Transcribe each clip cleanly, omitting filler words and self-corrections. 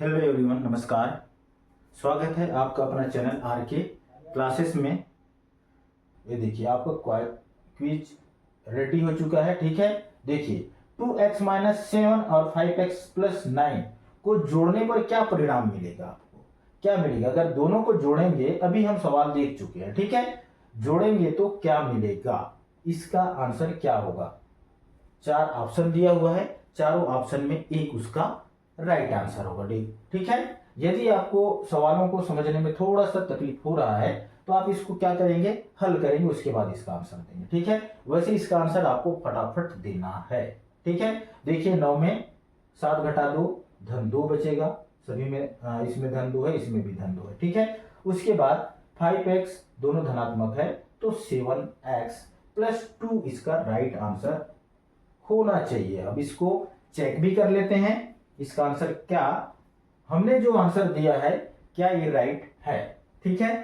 Hello everyone, नमस्कार। स्वागत है आपका अपना चैनल आर के क्लासेस में। ये देखिए आपका क्विज रेडी हो चुका है। ठीक है, देखिए 2x माइनस 7 और 5x प्लस 9 को जोड़ने पर क्या परिणाम मिलेगा। आपको क्या मिलेगा अगर दोनों को जोड़ेंगे। अभी हम सवाल देख चुके हैं। ठीक है, जोड़ेंगे तो क्या मिलेगा, इसका आंसर क्या होगा। चार ऑप्शन दिया हुआ है, चारों ऑप्शन में एक उसका राइट आंसर होगा। ठीक है, यदि आपको सवालों को समझने में थोड़ा सा तकलीफ हो रहा है तो आप इसको क्या करेंगे, हल करेंगे, उसके बाद इसका आंसर देंगे। ठीक है, वैसे इसका आंसर आपको फटाफट देना है। ठीक है, देखिए 9 में 7 घटा 2 धन 2 बचेगा। सभी में इसमें धन 2 है, इसमें भी धन 2 है। ठीक है, उसके बाद 5x दोनों धनात्मक है तो 7x प्लस 2 इसका राइट आंसर होना चाहिए। अब इसको चेक भी कर लेते हैं, इसका आंसर क्या, हमने जो आंसर दिया है क्या ये राइट है। ठीक है,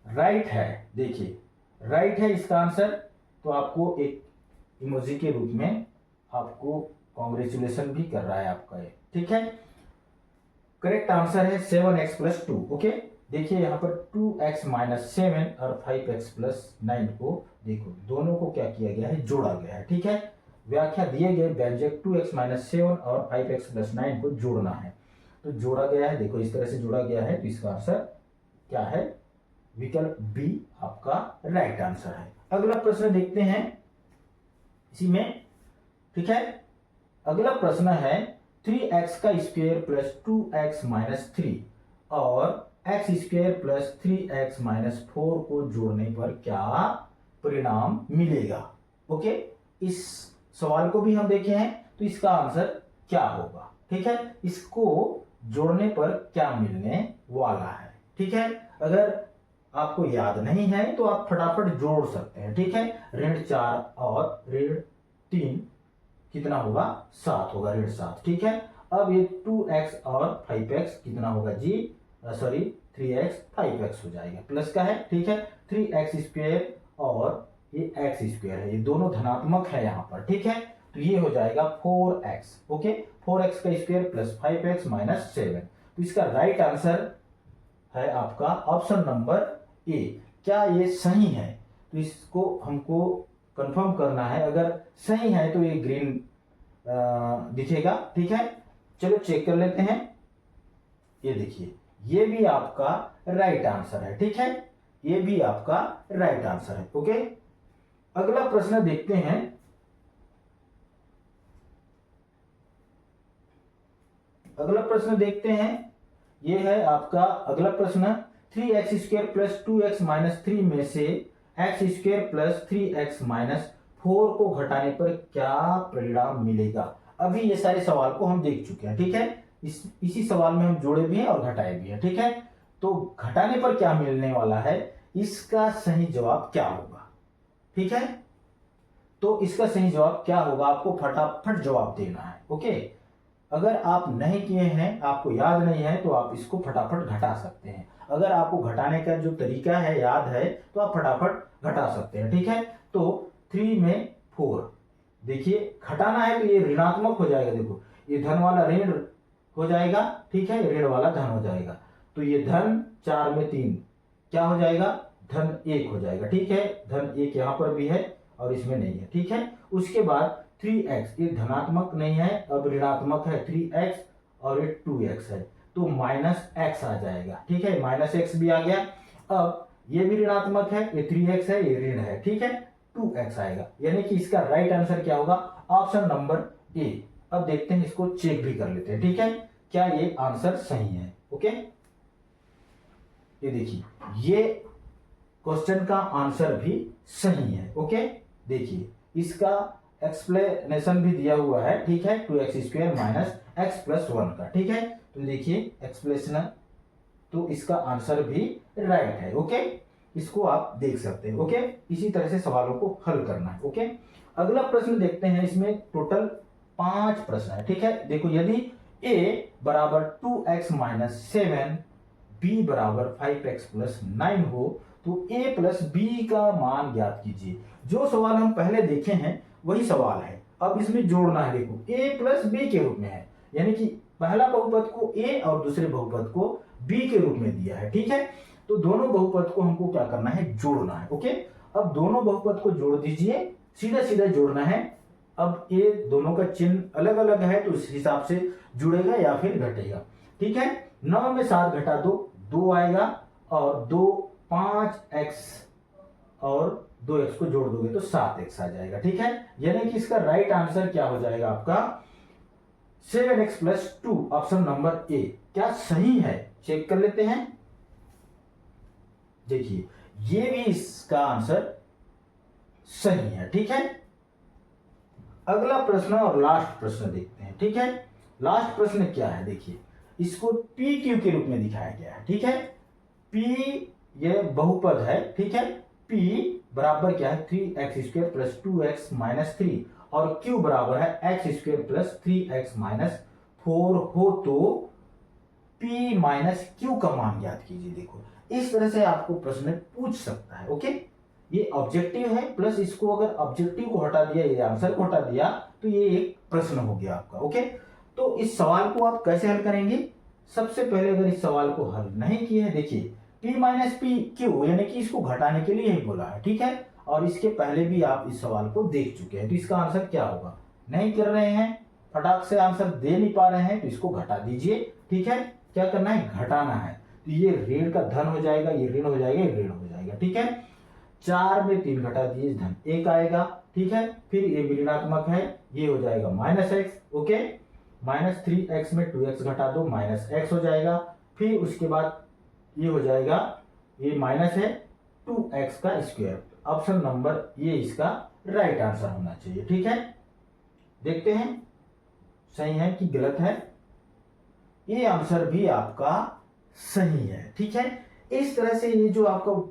राइट है। देखिए राइट है इसका आंसर, तो आपको एक इमोजी के रूप में आपको कॉन्ग्रेचुलेशन भी कर रहा है आपका ये। ठीक है, करेक्ट आंसर है 7x प्लस 2। ओके, देखिए यहाँ पर 2x माइनस 7 और 5x प्लस 9 को देखो, दोनों को क्या किया गया है, जोड़ा गया है। ठीक है, व्याख्या दिए गए व्यंजक 2x माइनस 7 और 5x प्लस 9 को जोड़ना है, तो जोड़ा गया है। देखो इस तरह से जोड़ा गया है, तो इसका आंसर क्या है, विकल्प बी आपका राइट आंसर है। अगला प्रश्न देखते हैं इसी में। ठीक है, अगला प्रश्न है 3x का स्क्वायर प्लस 2x माइनस 3 और x square plus 3x minus 4 को जोड़ने पर क्या परिणाम मिलेगा। ओके, इस सवाल को भी हम देखे हैं, तो इसका आंसर क्या होगा। ठीक है, इसको जोड़ने पर क्या मिलने वाला है। ठीक है, अगर आपको याद नहीं है तो आप फटाफट जोड़ सकते हैं। ठीक है, ऋण 4 और ऋण 3 कितना होगा, 7 होगा, ऋण 7। ठीक है, अब ये 2x और 5x कितना होगा जी, सॉरी 3x 5x हो जाएगा, प्लस का है। ठीक है, 3x स्क्वायर और ये x स्क्वायर है, ये दोनों धनात्मक है यहाँ पर। ठीक है, तो ये हो जाएगा 4x। ओके, 4x का स्क्वायर प्लस 5x माइनस 7, तो इसका राइट आंसर है आपका ऑप्शन नंबर ए। क्या ये सही है, तो इसको हमको कंफर्म करना है। अगर सही है तो ये ग्रीन दिखेगा। ठीक है, चलो चेक कर लेते हैं। ये देखिए ये भी आपका राइट आंसर है। ठीक है, ये भी आपका राइट आंसर है। ओके, अगला प्रश्न देखते हैं। अगला प्रश्न देखते हैं, ये है आपका अगला प्रश्न 3x square plus 2x minus 3 में से x square plus 3x minus 4 को घटाने पर क्या परिणाम मिलेगा। अभी ये सारे सवाल को हम देख चुके हैं। ठीक है, इसी सवाल में हम जोड़े भी हैं और घटाए भी हैं। ठीक है, तो घटाने पर क्या मिलने वाला है, इसका सही जवाब क्या होगा। ठीक है, तो इसका सही जवाब क्या होगा, आपको फटाफट जवाब देना है। ओके, अगर आप नहीं किए हैं, आपको याद नहीं है, तो आप इसको फटाफट घटा सकते हैं। अगर आपको घटाने का जो तरीका है याद है तो आप फटाफट घटा सकते हैं। ठीक है, तो 3 में 4, देखिए घटाना है तो ये ऋणात्मक हो जाएगा। देखो ये धन वाला ऋण हो जाएगा। ठीक है, ऋण वाला धन हो जाएगा, तो ये धन 4 में 3 क्या हो जाएगा, धन 1 हो जाएगा। ठीक है, धन 1 यहां पर भी है और इसमें नहीं है। ठीक है, उसके बाद 3x, ये धनात्मक नहीं है, अब ऋणात्मक है 3x और ये 2x है, तो माइनस x आ जाएगा। ठीक है, माइनस x भी आ गया। अब ये भी ऋणात्मक है, ये 3x है, ये ऋण है। ठीक है, 2x आएगा, यानी कि इसका राइट आंसर क्या होगा, ऑप्शन नंबर ए। अब देखते हैं, इसको चेक भी कर लेते हैं। ठीक है, क्या ये आंसर सही है। ओके, ये देखिए ये क्वेश्चन का आंसर भी सही है। ओके, देखिए इसका एक्सप्लेनेशन भी दिया हुआ है। ठीक है, 2x square minus x plus 1 का। ठीक है, तो देखिए एक्सप्लेनेशन, तो इसका आंसर भी राइट है। ओके, इसको आप देख सकते हैं। ओके, इसी तरह से सवालों को हल करना है। ओके, अगला प्रश्न देखते हैं। इसमें टोटल 5 प्रश्न है। ठीक है, देखो यदि a बराबर 2x माइनस 7, b बराबर 5x प्लस 9 हो तो a प्लस b का मान ज्ञात कीजिए। जो सवाल हम पहले देखे हैं वही सवाल है, अब इसमें जोड़ना है। देखो a प्लस b के रूप में है, यानी कि पहला बहुपद को ए और दूसरे बहुपद को बी के रूप में दिया है, ठीक है। तो दोनों बहुपद को हमको क्या करना है, जोड़ना है, ओके। अब दोनों बहुपद को जोड़ दीजिए, सीधा सीधा जोड़ना है। अब ये दोनों का चिन्ह अलग अलग है तो इस हिसाब से जुड़ेगा या फिर घटेगा, ठीक है। 9 में 7 घटा दो, 2 आएगा, और 2 5x और 2x को जोड़ दोगे तो 7x आ जाएगा, ठीक है। यानी कि इसका राइट आंसर क्या हो जाएगा आपका 7x + 2, ऑप्शन नंबर ए। क्या सही है, चेक कर लेते हैं। देखिए ये भी इसका आंसर सही है, ठीक है। अगला प्रश्न और लास्ट प्रश्न देखते हैं, ठीक है। लास्ट प्रश्न क्या है, देखिए इसको पी क्यू के रूप में दिखाया गया है, ठीक है। पी ये बहुपद है, ठीक है। P बराबर क्या है 3x² + 2x - 3 और Q बराबर है x² + 3x - 4 हो तो P - Q का मान ज्ञात कीजिए। देखो इस तरह से आपको प्रश्न पूछ सकता है, ओके। ये ऑब्जेक्टिव है, प्लस इसको अगर ऑब्जेक्टिव को हटा दिया, ये आंसर को हटा दिया तो ये एक प्रश्न हो गया आपका, ओके। तो इस सवाल को आप कैसे हल करेंगे, सबसे पहले अगर इस सवाल को हल नहीं किए हैं, देखिए P - PQ यानी कि इसको घटाने के लिए ही बोला है, ठीक है। और इसके पहले भी आप इस सवाल को देख चुके हैं, तो इसका आंसर क्या होगा, नहीं कर रहे हैं, फटाक से आंसर दे नहीं पा रहे हैं तो इसको घटा दीजिए, ठीक है। क्या करना है, घटाना है। तो ये ऋण का धन हो जाएगा, ये ऋण हो जाएगा, ये ऋण हो जाएगा, ठीक है। 4 में 3 घटा दीजिए, धन 1 आएगा, ठीक है। फिर ये भी ऋणात्मक है, ये हो जाएगा -x, ओके। -3x में 2x घटा दो, -x हो जाएगा। फिर उसके बाद ये हो जाएगा, ये माइनस है 2x का स्क्वायर। ऑप्शन नंबर ये इसका राइट आंसर होना चाहिए, ठीक है। देखते हैं सही है कि गलत है। ये आंसर भी आपका सही है, ठीक है। इस तरह से ये जो आपका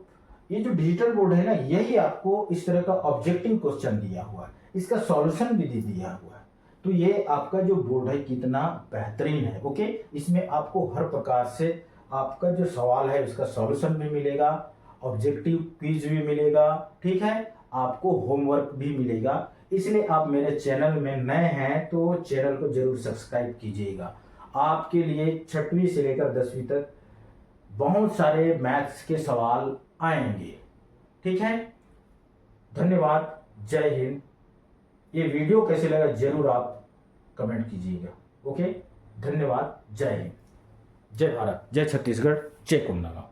ये जो डिजिटल बोर्ड है ना, यही आपको इस तरह का ऑब्जेक्टिव क्वेश्चन दिया हुआ है, इसका सॉल्यूशन भी दिया हुआ है। तो ये आपका जो बोर्ड है कितना बेहतरीन है, ओके। इसमें आपको हर प्रकार से आपका जो सवाल है उसका सॉल्यूशन भी मिलेगा, ऑब्जेक्टिव क्विज भी मिलेगा, ठीक है। आपको होमवर्क भी मिलेगा। इसलिए आप मेरे चैनल में नए हैं तो चैनल को जरूर सब्सक्राइब कीजिएगा। आपके लिए 6वीं से लेकर 10वीं तक बहुत सारे मैथ्स के सवाल आएंगे, ठीक है। धन्यवाद, जय हिंद। ये वीडियो कैसे लगा जरूर आप कमेंट कीजिएगा, ओके। धन्यवाद, जय हिंद, जय भारत, जय छत्तीसगढ़, जय कुंडला।